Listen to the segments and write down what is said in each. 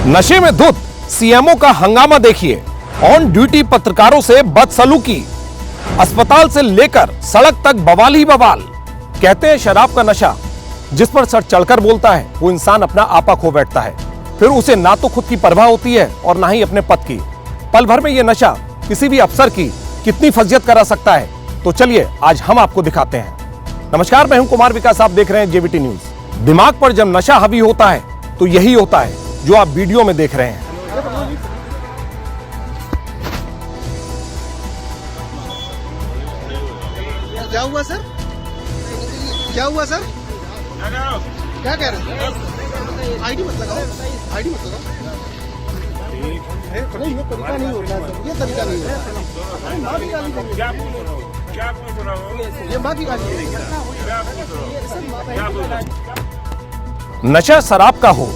नशे में धुत सीएमओ का हंगामा देखिए। ऑन ड्यूटी पत्रकारों से बदसलूकी, अस्पताल से लेकर सड़क तक बवाल ही बवाल। कहते हैं शराब का नशा जिस पर सर चढ़कर बोलता है वो इंसान अपना आपा खो बैठता है। फिर उसे ना तो खुद की परवाह होती है और ना ही अपने पद की। पल भर में यह नशा किसी भी अफसर की कितनी फजियत करा सकता है, तो चलिए आज हम आपको दिखाते हैं। नमस्कार, मैं हूं कुमार विकास, आप देख रहे हैं जेवीटी न्यूज। दिमाग पर जब नशा हावी होता है तो यही होता है जो आप वीडियो में देख रहे हैं। क्या हुआ सर? क्या हुआ सर? क्या कह रहे हैं? आईडी मत लगाओ, आईडी मत लगाओ। नहीं, ये तरीका नहीं होता है, ये तरीका नहीं होता। माँ की गाली देंगे। क्या पूछ रहा हो? ये माँ की गाली देंगे। नशा शराब का हो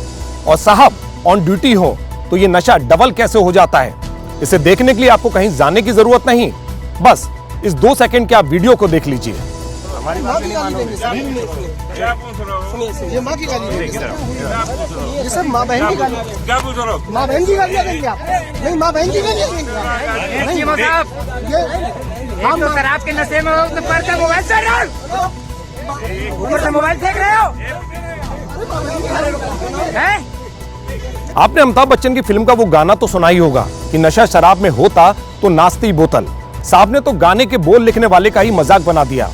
और साहब ऑन ड्यूटी हो तो ये नशा डबल कैसे हो जाता है, इसे देखने के लिए आपको कहीं जाने की जरूरत नहीं। बस इस 2 सेकंड के आप वीडियो को देख लीजिए। हमारी माँ की गाली देंगे सर। क्या पूछ रहा हो? ये माँ की गाली देंगे सर। ये सब माँ बहन की गाली। क्या पूछ रहा हो? माँ बहन की गालियाँ देंगे आप? नहीं, माँ बहन की गालियाँ देंगे। नहीं हम तो शराब के नशे में हो तो पढ़ते मोबाइल चल रहा ऊपर से मोबाइल देख रहे हो हैं? आपने अमिताभ बच्चन की फिल्म का वो गाना तो सुना ही होगा कि नशा शराब में होता तो नाचती बोतल। साहब ने तो गाने के बोल लिखने वाले का ही मजाक बना दिया।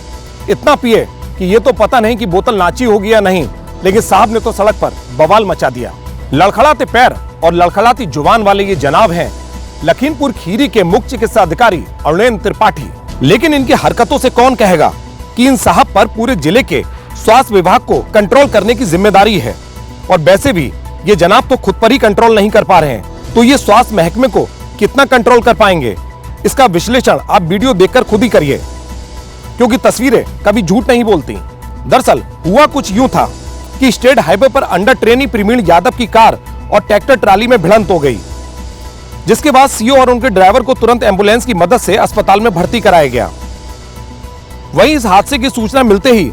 इतना पिए कि ये तो पता नहीं कि बोतल नाची होगी या नहीं, लेकिन साहब ने तो सड़क पर बवाल मचा दिया। लड़खड़ाते पैर और लड़खड़ाती जुबान वाले ये जनाब हैं लखीमपुर खीरी के मुख्य चिकित्सा अधिकारी अरुणेंद्र त्रिपाठी। लेकिन इनकी हरकतों से कौन कहेगा कि इन साहब पर पूरे जिले के स्वास्थ्य विभाग को कंट्रोल करने की जिम्मेदारी है। और वैसे भी ये जनाब तो खुद पर ही कंट्रोल नहीं कर पा रहे हैं, तो ये स्वास्थ्य महकमे को कितना कंट्रोल कर पाएंगे, इसका विश्लेषण आप वीडियो देखकर खुद ही करिए, क्योंकि तस्वीरें कभी झूठ नहीं बोलती। दरअसल हुआ कुछ यूं था कि स्टेट हाईवे पर अंडर ट्रेनी प्रवीण यादव की कार और ट्रैक्टर ट्राली में भिड़ंत हो गई, जिसके बाद सीओ और उनके ड्राइवर को तुरंत एम्बुलेंस की मदद से अस्पताल में भर्ती कराया गया। वहीं इस हादसे की सूचना मिलते ही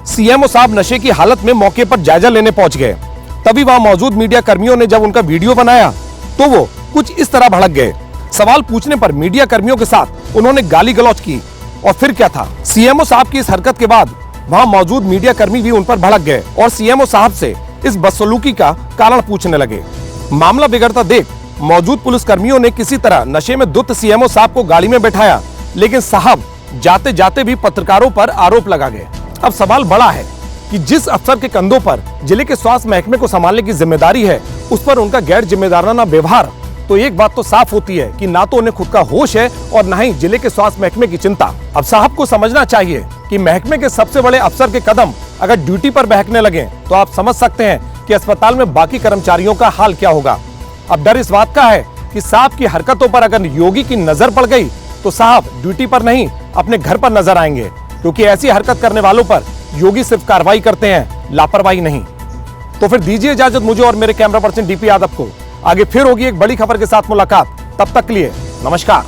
सीएमओ साहब नशे की हालत में मौके पर जायजा लेने पहुंच गए। तभी वहां मौजूद मीडिया कर्मियों ने जब उनका वीडियो बनाया तो वो कुछ इस तरह भड़क गए। सवाल पूछने पर मीडिया कर्मियों के साथ उन्होंने गाली गलौज की। और फिर क्या था, सीएमओ साहब की इस हरकत के बाद वहां मौजूद मीडिया कर्मी भी उन पर भड़क गए और सीएमओ साहब से इस बदसलूकी का कारण पूछने लगे। मामला बिगड़ता देख मौजूद पुलिस कर्मियों ने किसी तरह नशे में धुत सीएमओ साहब को गाड़ी में बैठाया, लेकिन साहब जाते जाते भी पत्रकारों पर आरोप लगा गए। अब सवाल बड़ा है कि जिस अफसर के कंधों पर जिले के स्वास्थ्य महकमे को संभालने की जिम्मेदारी है, उस पर उनका गैर जिम्मेदाराना व्यवहार, तो एक बात तो साफ होती है कि ना तो उन्हें खुद का होश है और ना ही जिले के स्वास्थ्य महकमे की चिंता। अब साहब को समझना चाहिए कि महकमे के सबसे बड़े अफसर के कदम अगर ड्यूटी पर बहकने लगे तो आप समझ सकते हैं कि अस्पताल में बाकी कर्मचारियों का हाल क्या होगा। अब डर इस बात का है कि साहब की हरकतों पर अगर योगी की नजर पड़ गई तो साहब ड्यूटी पर नहीं अपने घर पर नजर आएंगे, क्योंकि ऐसी हरकत करने वालों पर योगी सिर्फ कार्रवाई करते हैं, लापरवाही नहीं। तो फिर दीजिए इजाजत मुझे और मेरे कैमरा पर्सन डीपी यादव को। आगे फिर होगी एक बड़ी खबर के साथ मुलाकात। तब तक के लिए नमस्कार।